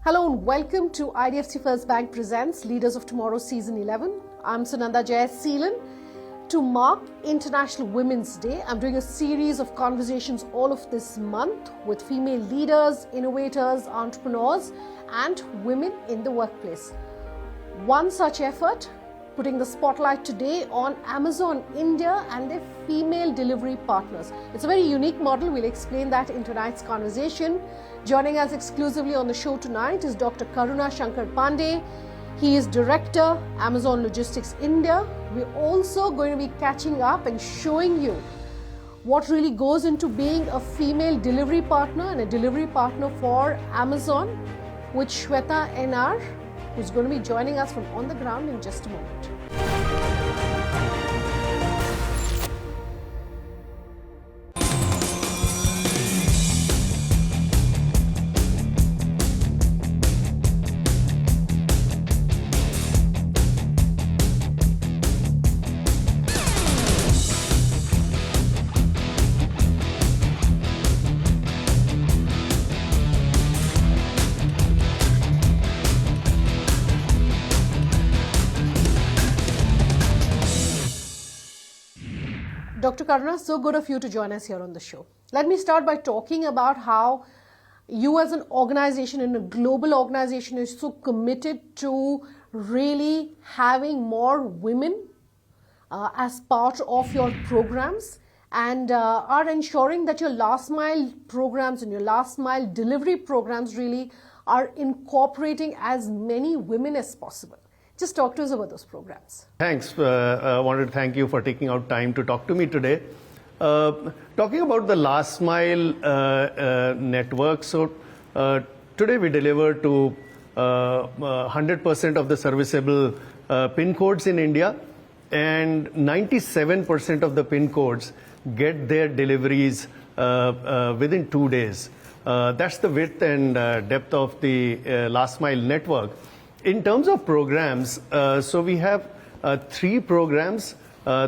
Hello and welcome to IDFC First Bank presents Leaders of Tomorrow Season 11. I'm Sunanda Jayaseelan. To mark International Women's Day, I'm doing a series of conversations all of this month with female leaders, innovators, entrepreneurs and women in the workplace. One such effort, putting the spotlight today on Amazon India and their female delivery partners. It's a very unique model. We'll explain that in tonight's conversation. Joining us exclusively on the show tonight is Dr. Karuna Shankar Pandey. He is Director, Amazon Logistics India. We're also going to be catching up and showing you what really goes into being a female delivery partner and a delivery partner for Amazon with Shweta NR, who's going to be joining us from on the ground in just a moment. Dr. Karuna, so good of you to join us here on the show. Let me start by talking about how you as an organization and a global organization is so committed to really having more women as part of your programs and are ensuring that your last mile programs and your last mile delivery programs really are incorporating as many women as possible. Just talk to us about those programs. Thanks. I wanted to thank you for taking out time to talk to me today. Talking about the last mile network, so today we deliver to 100% of the serviceable PIN codes in India, and 97% of the PIN codes get their deliveries within 2 days. That's the width and depth of the last mile network. In terms of programs, so we have 3 programs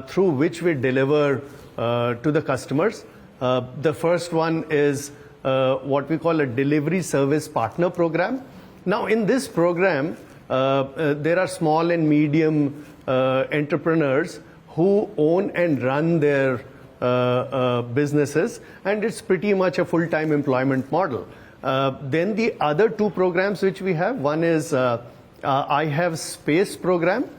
through which we deliver to the customers. The first one is what we call a delivery service partner program. Now in this program, there are small and medium entrepreneurs who own and run their businesses, and it's pretty much a full-time employment model. Then the other 2 programs which we have, one is I Have Space program,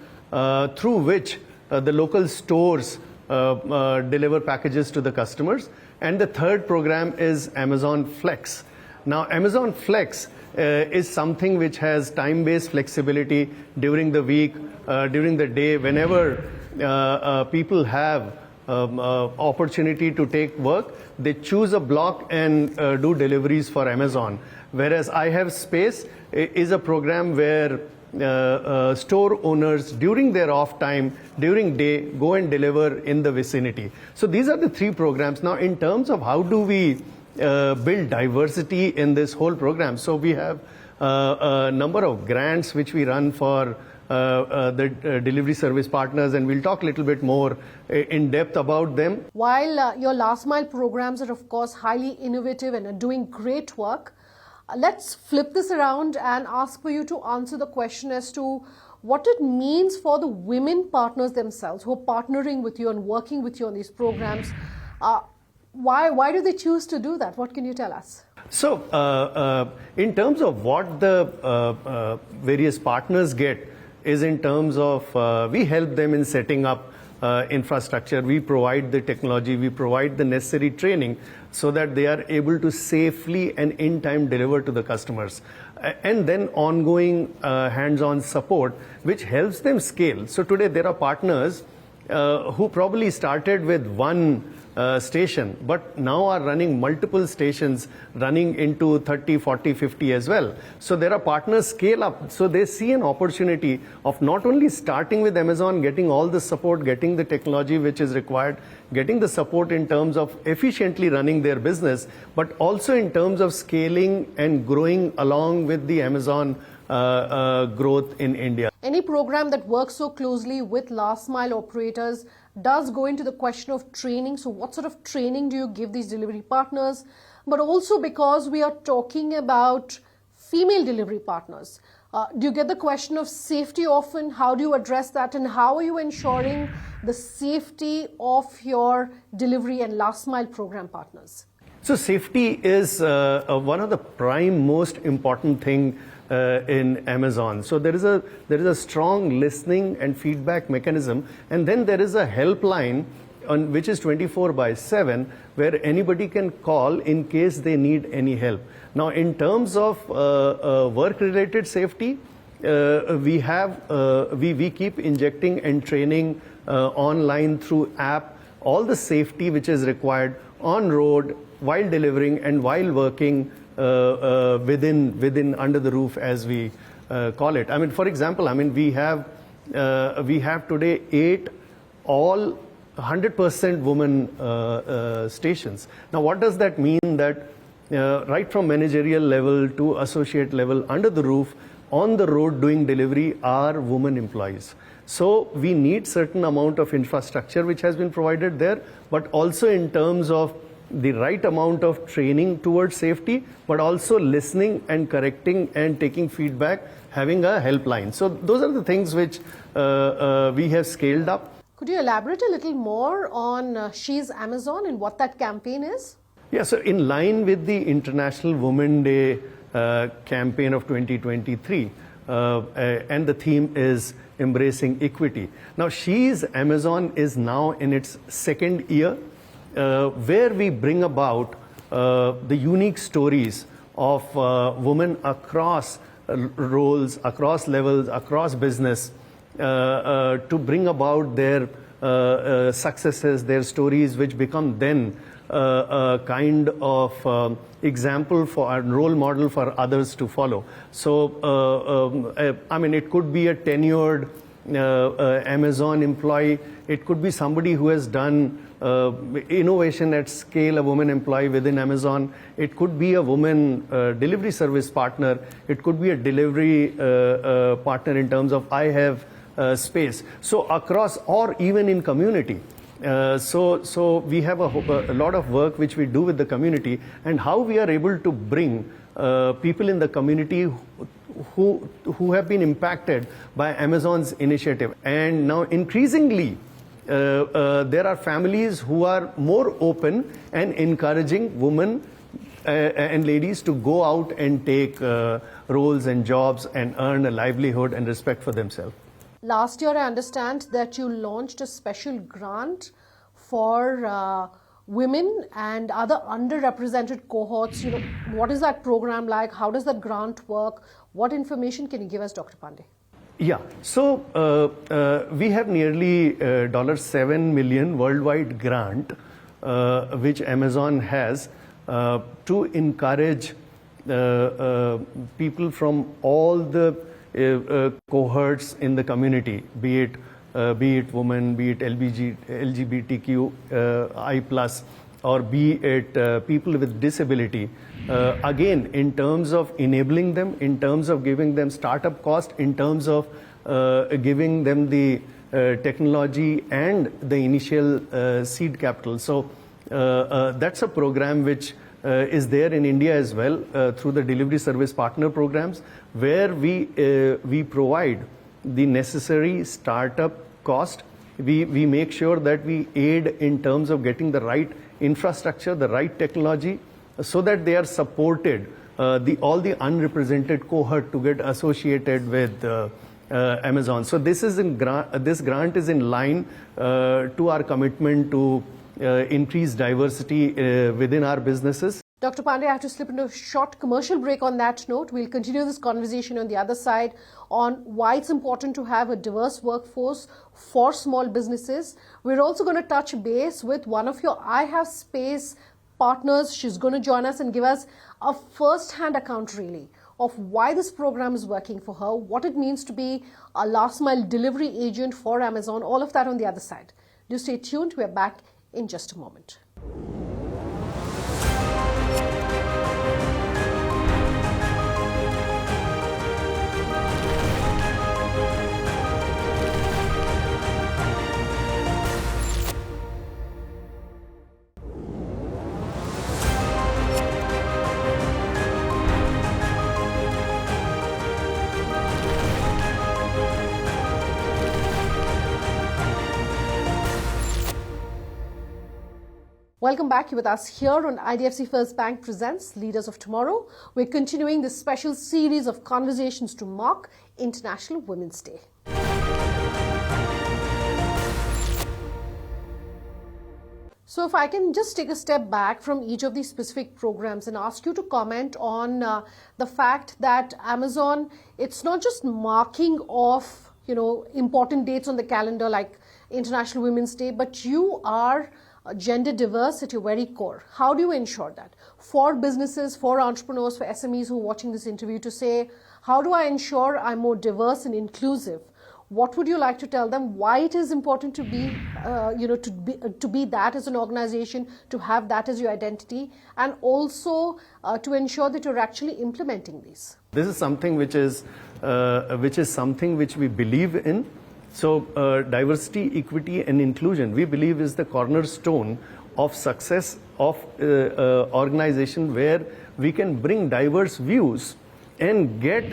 through which the local stores deliver packages to the customers. And the third program is Amazon Flex. Now, Amazon Flex is something which has time-based flexibility during the week, during the day, whenever people have opportunity to take work, they choose a block and do deliveries for Amazon. Whereas I Have Space is a program where store owners during their off time, during day, go and deliver in the vicinity. So these are the 3 programs. Now in terms of how do we build diversity in this whole program, so we have a number of grants which we run for the delivery service partners, and we'll talk a little bit more in depth about them. While your last mile programs are of course highly innovative and are doing great work, let's flip this around and ask for you to answer the question as to what it means for the women partners themselves who are partnering with you and working with you on these programs. Why do they choose to do that? What can you tell us? So in terms of what the various partners get is in terms of we help them in setting up infrastructure, we provide the technology, we provide the necessary training so that they are able to safely and in time deliver to the customers. And then ongoing hands-on support which helps them scale. So today there are partners who probably started with one station but now are running multiple stations, running into 30, 40, 50 as well. So there are partners scale up. So they see an opportunity of not only starting with Amazon, getting all the support, getting the technology which is required, getting the support in terms of efficiently running their business, but also in terms of scaling and growing along with the Amazon growth in India. Any program that works so closely with last mile operators does go into the question of training. So what sort of training do you give these delivery partners? But also because we are talking about female delivery partners. Do you get the question of safety often? How do you address that? And how are you ensuring the safety of your delivery and last mile program partners? So safety is one of the prime most important thing in Amazon. So there is a strong listening and feedback mechanism, and then there is a helpline which is 24/7 where anybody can call in case they need any help. Now, in terms of work-related safety, we keep injecting and training online through app all the safety which is required on road, while delivering and while working within under the roof, as we call it. I mean, for example, I mean we have today 8 all 100% women stations. Now, what does that mean? That right from managerial level to associate level, under the roof, on the road doing delivery are women employees. So we need certain amount of infrastructure which has been provided there, but also in terms of the right amount of training towards safety, but also listening and correcting and taking feedback, having a helpline. So those are the things which we have scaled up. Could you elaborate a little more on She's Amazon and what that campaign is? Yeah, so in line with the International Women's Day campaign of 2023, and the theme is embracing equity. Now, She's Amazon is now in its second year, where we bring about the unique stories of women across roles, across levels, across business, to bring about their successes, their stories, which become then a kind of example for a role model for others to follow. So, I mean, it could be a tenured Amazon employee. It could be somebody who has done innovation at scale, a woman employee within Amazon. It could be a woman delivery service partner. It could be a delivery partner in terms of I have space. So across, or even in community. So we have a lot of work which we do with the community, and how we are able to bring people in the community who have been impacted by Amazon's initiative. And now increasingly, there are families who are more open and encouraging women and ladies to go out and take roles and jobs and earn a livelihood and respect for themselves. Last year, I understand that you launched a special grant for women and other underrepresented cohorts. You know, what is that program like? How does that grant work? What information can you give us, Dr. Pandey? Yeah, so we have nearly $7 million worldwide grant, which Amazon has to encourage people from all the cohorts in the community, be it women, be it LGBTQI+, or be it people with disability. Again, in terms of enabling them, in terms of giving them startup cost, in terms of giving them the technology and the initial seed capital. So that's a program which is there in India as well through the delivery service partner programs, where we provide the necessary startup cost. We make sure that we aid in terms of getting the right infrastructure, the right technology, so that they are supported, all the unrepresented cohort to get associated with Amazon. So this grant is in line to our commitment to increase diversity within our businesses. Dr. Pandey, I have to slip into a short commercial break on that note. We'll continue this conversation on the other side on why it's important to have a diverse workforce for small businesses. We're also going to touch base with one of your I Have Space partners. She's going to join us and give us a first-hand account, really, of why this program is working for her, what it means to be a last-mile delivery agent for Amazon, all of that on the other side. Do stay tuned. We're back in just a moment. Welcome back. You're with us here on IDFC First Bank Presents Leaders of Tomorrow. We're continuing this special series of conversations to mark International Women's Day. So if I can just take a step back from each of these specific programs and ask you to comment on the fact that Amazon, it's not just marking off, important dates on the calendar like International Women's Day, but you are gender diverse at your very core. How do you ensure that? For businesses, for entrepreneurs, for SMEs who are watching this interview to say, how do I ensure I'm more diverse and inclusive? What would you like to tell them? Why it is important to be, to be that as an organization, to have that as your identity, and also to ensure that you're actually implementing these. This is something which is something which we believe in. So diversity, equity, and inclusion, we believe, is the cornerstone of success of organization where we can bring diverse views and get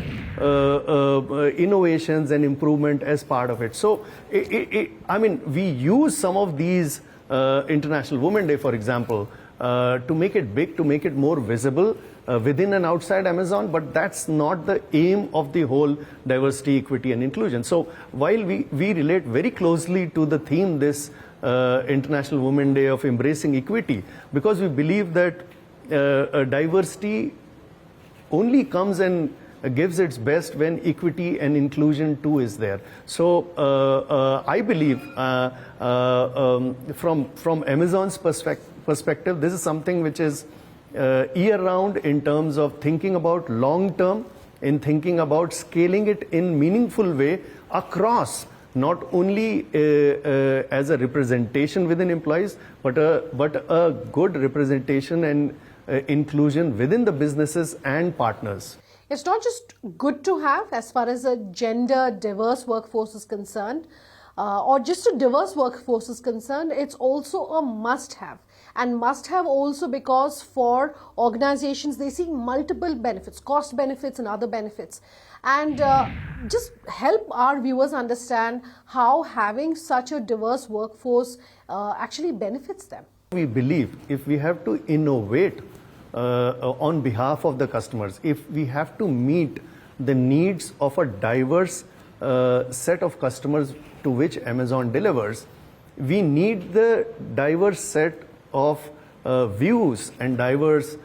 innovations and improvement as part of it. So, we use some of these International Women's Day, for example, to make it big, to make it more visible within and outside Amazon, but that's not the aim of the whole diversity, equity, and inclusion. So, while we relate very closely to the theme this International Women's Day of embracing equity, because we believe that diversity only comes and gives its best when equity and inclusion too is there. So I believe from Amazon's perspective, this is something which is year-round in terms of thinking about long-term, in thinking about scaling it in meaningful way across, not only as a representation within employees, but a good representation and inclusion within the businesses and partners. It's not just good to have as far as a gender diverse workforce is concerned, or just a diverse workforce is concerned, it's also a must-have. And must-have also because for organizations, they see multiple benefits, cost benefits and other benefits. And just help our viewers understand how having such a diverse workforce actually benefits them. We believe if we have to innovate on behalf of the customers, if we have to meet the needs of a diverse set of customers to which Amazon delivers, we need the diverse set of views and diverse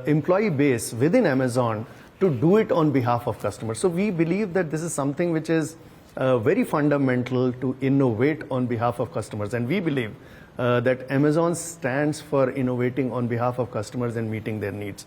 employee base within Amazon to do it on behalf of customers. So we believe that this is something which is very fundamental to innovate on behalf of customers, and we believe that Amazon stands for innovating on behalf of customers and meeting their needs.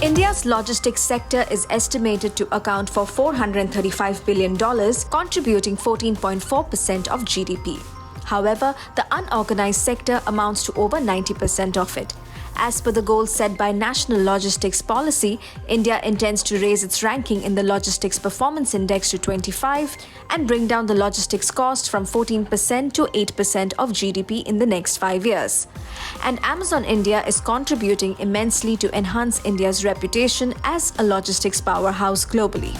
India's logistics sector is estimated to account for $435 billion, contributing 14.4% of GDP. However, the unorganized sector amounts to over 90% of it. As per the goals set by National Logistics Policy, India intends to raise its ranking in the Logistics Performance Index to 25 and bring down the logistics cost from 14% to 8% of GDP in the next 5 years. And Amazon India is contributing immensely to enhance India's reputation as a logistics powerhouse globally.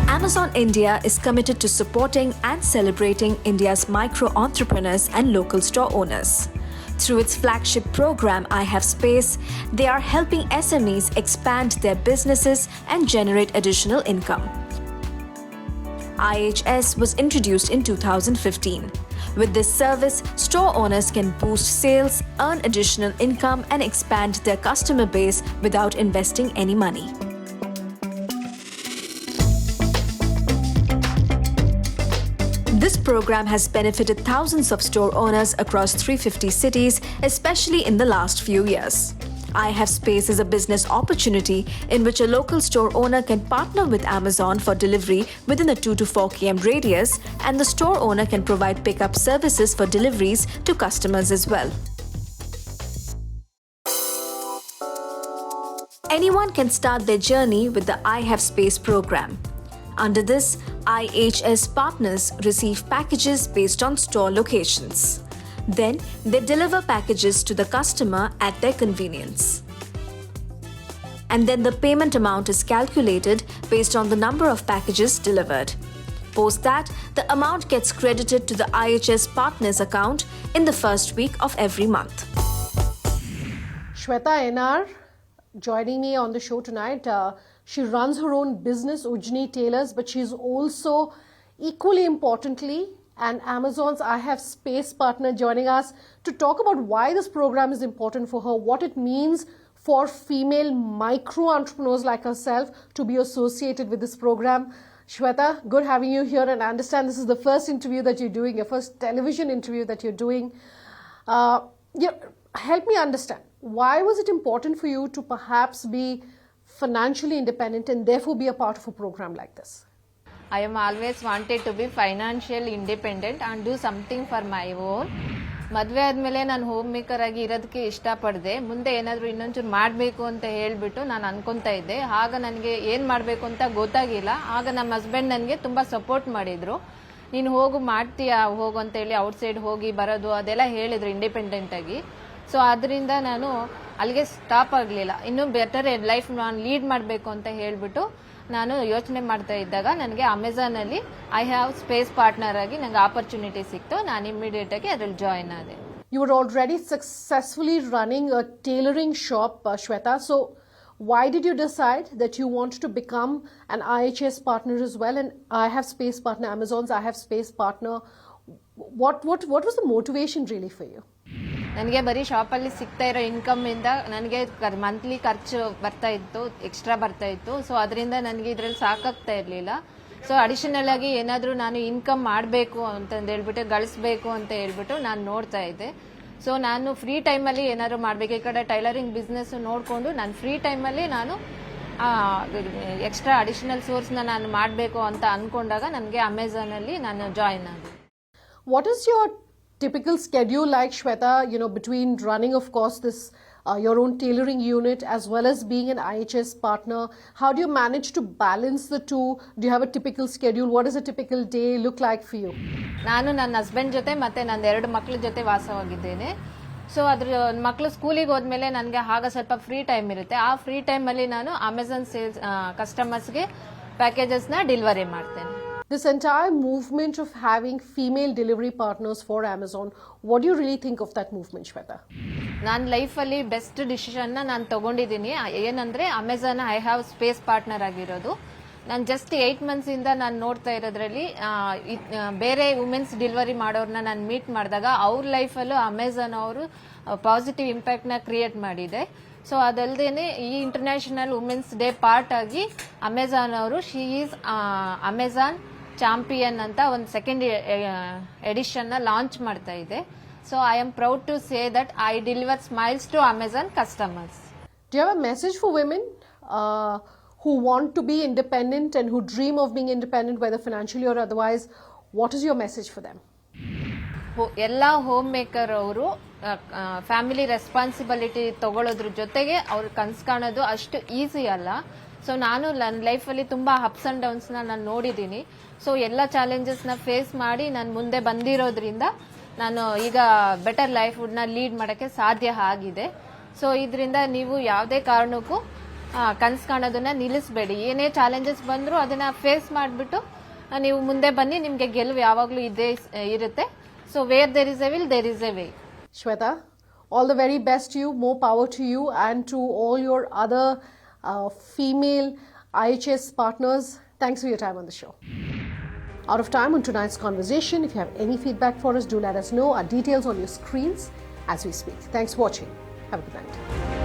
Amazon India is committed to supporting and celebrating India's micro-entrepreneurs and local store owners. Through its flagship program, I Have Space, they are helping SMEs expand their businesses and generate additional income. IHS was introduced in 2015. With this service, store owners can boost sales, earn additional income, and expand their customer base without investing any money. This program has benefited thousands of store owners across 350 cities, especially in the last few years. I Have Space is a business opportunity in which a local store owner can partner with Amazon for delivery within a 2 to 4 km radius, and the store owner can provide pickup services for deliveries to customers as well. Anyone can start their journey with the I Have Space program. Under this, IHS partners receive packages based on store locations. Then, they deliver packages to the customer at their convenience. and then the payment amount is calculated based on the number of packages delivered. Post that, the amount gets credited to the IHS partner's account in the first week of every month. Shweta NR joining me on the show tonight. She runs her own business, Ujni Tailors, but she's also equally importantly an Amazon's I Have Space partner joining us to talk about why this program is important for her, what it means for female micro entrepreneurs like herself to be associated with this program. Shweta, good having you here, and I understand this is the first interview that you're doing, your first television interview that you're doing. Help me understand, why was it important for you to perhaps be financially independent and therefore be a part of a program like this? I am always wanted to be financially independent and do something for my own. ಮದುವೆ ಆದಮೇಲೆ ನಾನು home maker ಆಗಿ ಇರೋದಕ್ಕೆ ಇಷ್ಟಪಡಿದೆ. ಮುಂದೆ ಏನಾದರೂ ಇನ್ನೊಂಚೂರು ಮಾಡಬೇಕು ಅಂತ ಹೇಳಿಬಿಟ್ಟು ನಾನು ಅನ್ಕೊತಾ ಇದ್ದೆ. ಆಗ ನನಗೆ ಏನು ಮಾಡಬೇಕು ಅಂತ ಗೊತ್ತಾಗಿಲ್ಲ. ಆಗ ನಮ್ಮ ಹಸ್ಬೆಂಡ್ ನನಗೆ ತುಂಬ ಸಪೋರ್ಟ್ ಮಾಡಿದರು. ನೀನು ಹೋಗು, ಮಾಡ್ತೀಯಾ, ಹೋಗು ಅಂತೇಳಿ ಔಟ್ಸೈಡ್ ಹೋಗಿ ಬರೋದು ಅದೆಲ್ಲ ಹೇಳಿದರು ಇಂಡಿಪೆಂಡೆಂಟಾಗಿ. ಸೊ ಅದರಿಂದ ನಾನು ಅಲ್ಲಿಗೆ ಸ್ಟಾಪ್ ಆಗಲಿಲ್ಲ. ಇನ್ನೂ ಬೆಟರ್ ಲೈಫ್ ನಾನು ಲೀಡ್ ಮಾಡಬೇಕು ಅಂತ ಹೇಳಿಬಿಟ್ಟು ನಾನು ಯೋಚನೆ ಮಾಡ್ತಾ ಇದ್ದಾಗ ನನಗೆ ಅಮೆಝಾನಲ್ಲಿ ಐ ಹ್ಯಾವ್ ಸ್ಪೇಸ್ ಪಾರ್ಟ್ನರ್ ಆಗಿ ನನಗೆ ಆಪರ್ಚುನಿಟಿ ಸಿಕ್ತು. ನಾನು ಇಮಿಡಿಯೇಟ್ ಆಗಿ ಅದರಲ್ಲಿ ಜಾಯಿನ್ ಆದೆ. You were already successfully running a tailoring shop, Shweta. So why did you decide that you want to become an IHS partner as well, and I Have Space partner, Amazon's I Have Space partner? What was the motivation really for you? ನನಗೆ ಬರೀ ಶಾಪಲ್ಲಿ ಸಿಗ್ತಾ ಇರೋ ಇನ್ಕಮಿಂದ ನನಗೆ monthly ಖರ್ಚು ಬರ್ತಾ ಇತ್ತು, extra ಬರ್ತಾ ಇತ್ತು. ಸೊ ಅದರಿಂದ ನನಗೆ ಇದರಲ್ಲಿ ಸಾಕಾಗ್ತಾ ಇರಲಿಲ್ಲ. ಸೊ ಅಡಿಷನಲ್ ಆಗಿ ಏನಾದರೂ ನಾನು ಇನ್ಕಮ್ ಮಾಡಬೇಕು ಅಂತಂದು ಹೇಳ್ಬಿಟ್ಟು ಗಳಿಸ್ಬೇಕು ಅಂತ ಹೇಳ್ಬಿಟ್ಟು ನಾನು ನೋಡ್ತಾ ಇದ್ದೆ. ಸೊ ನಾನು ಫ್ರೀ ಟೈಮಲ್ಲಿ ಏನಾದರೂ ಮಾಡಬೇಕು, ಈ ಕಡೆ ಟೈಲರಿಂಗ್ ಬಿಸ್ನೆಸ್ ನೋಡಿಕೊಂಡು ನಾನು ಫ್ರೀ ಟೈಮಲ್ಲಿ ನಾನು ಎಕ್ಸ್ಟ್ರಾ ಅಡಿಷನಲ್ ಸೋರ್ಸ್ನ ನಾನು ಮಾಡಬೇಕು ಅಂತ ಅಂದ್ಕೊಂಡಾಗ ನನಗೆ ಅಮೆಝಾನಲ್ಲಿ ನಾನು ಜಾಯಿನ್ ಆದೆ. What is your typical schedule like, Shweta, between running, of course, this your own tailoring unit as well as being an IHS partner? How do you manage to balance the two? Do you have a typical schedule? What does a typical day look like for you? ನಾನು ನನ್ನ husband ಜೊತೆ ಮತ್ತೆ ನನ್ನ 2 ಮಕ್ಕಳ ಜೊತೆ ವಾಸವಾಗಿದ್ದೇನೆ. So ಅದ್ರ ಮಕ್ಕಳು ಸ್ಕೂಲಿಗೆ ಹೋದ್ಮೇಲೆ ನನಗೆ ಆಗ ಸ್ವಲ್ಪ ಫ್ರೀ ಟೈಮ್ ಇರುತ್ತೆ. ಆ ಫ್ರೀ ಟೈಮಲ್ಲಿ ನಾನು ಅಮೆಝಾನ್ ಸೇಲ್ಸ್ ಕಸ್ಟಮರ್ಸ್ಗೆ ಪ್ಯಾಕೇಜಸ್ನ ಡೆಲಿವರಿ ಮಾಡ್ತೇನೆ. This entire movement of having female delivery partners for Amazon, what do you really think of that movement, Shweta? ನಾನು ಲೈಫಲ್ಲಿ ಬೆಸ್ಟ್ ಡಿಸಿಷನ್ನ ನಾನು ತಗೊಂಡಿದ್ದೀನಿ. ಏನಂದರೆ Amazon I have space partner ಆಗಿರೋದು. ನಾನು ಜಸ್ಟ್ 8 ಮಂತ್ಸಿಂದ ನಾನು ನೋಡ್ತಾ ಇರೋದ್ರಲ್ಲಿ ಬೇರೆ ವುಮೆನ್ಸ್ ಡೆಲಿವರಿ ಮಾಡೋರನ್ನ ನಾನು ಮೀಟ್ ಮಾಡಿದಾಗ ಅವ್ರ ಲೈಫಲ್ಲೂ ಅಮೆಝಾನ್ ಅವರು ಪಾಸಿಟಿವ್ ಇಂಪ್ಯಾಕ್ಟ್ನ ಕ್ರಿಯೇಟ್ ಮಾಡಿದೆ. ಸೊ ಅದಲ್ಲದೆ ಈ ಇಂಟರ್ನ್ಯಾಷನಲ್ ವುಮೆನ್ಸ್ ಡೇ ಪಾರ್ಟ್ ಆಗಿ ಅಮೆಝಾನ್ ಅವರು ಶಿ ಈಸ್ ಅಮೆಝಾನ್ ಚಾಂಪಿಯನ್ ಅಂತ ಒಂದು ಸೆಕೆಂಡ್ ಎಡಿಷನ್ನ ಲಾಂಚ್ ಮಾಡ್ತಾ ಇದೆ. So I am proud to say that I deliver smiles to Amazon customers. Do you have a message for women who want to be independent and who dream of being independent, whether financially or otherwise? What is your message for them? ಎಲ್ಲ home maker ಅವರು family responsibility ತಗೊಳ್ಳೋದ್ರ ಜೊತೆಗೆ ಅವ್ರು ಕನ್ಸು ಕಾಣೋದು ಅಷ್ಟು easy ಅಲ್ಲ. So ನಾನು ನನ್ನ ಲೈಫಲ್ಲಿ ತುಂಬ ಅಪ್ಸ್ ಆ್ಯಂಡ್ ಡೌನ್ಸ್ನ ನಾನು ನೋಡಿದ್ದೀನಿ. ಸೊ ಎಲ್ಲ ಚಾಲೆಂಜಸ್ನ ಫೇಸ್ ಮಾಡಿ ನಾನು ಮುಂದೆ ಬಂದಿರೋದ್ರಿಂದ ನಾನು ಈಗ ಬೆಟರ್ ಲೈಫ್ನ ಲೀಡ್ ಮಾಡೋಕ್ಕೆ ಸಾಧ್ಯ ಆಗಿದೆ. ಸೊ ಇದರಿಂದ ನೀವು ಯಾವುದೇ ಕಾರಣಕ್ಕೂ ಕನ್ಸು ಕಾಣೋದನ್ನ ನಿಲ್ಲಿಸಬೇಡಿ. ಏನೇ ಚಾಲೆಂಜಸ್ ಬಂದರೂ ಅದನ್ನು ಫೇಸ್ ಮಾಡಿಬಿಟ್ಟು ನೀವು ಮುಂದೆ ಬನ್ನಿ, ನಿಮಗೆ ಗೆಲುವು ಯಾವಾಗಲೂ ಇದೇ ಇರುತ್ತೆ. So where there is a will, there is a way. Shweta, all the very best to you, more power to you and to all your other female IHS partners. Thanks for your time on the show. Out of time on tonight's conversation. If you have any feedback for us, do let us know. Our details on your screens as we speak. Thanks for watching. Have a good night.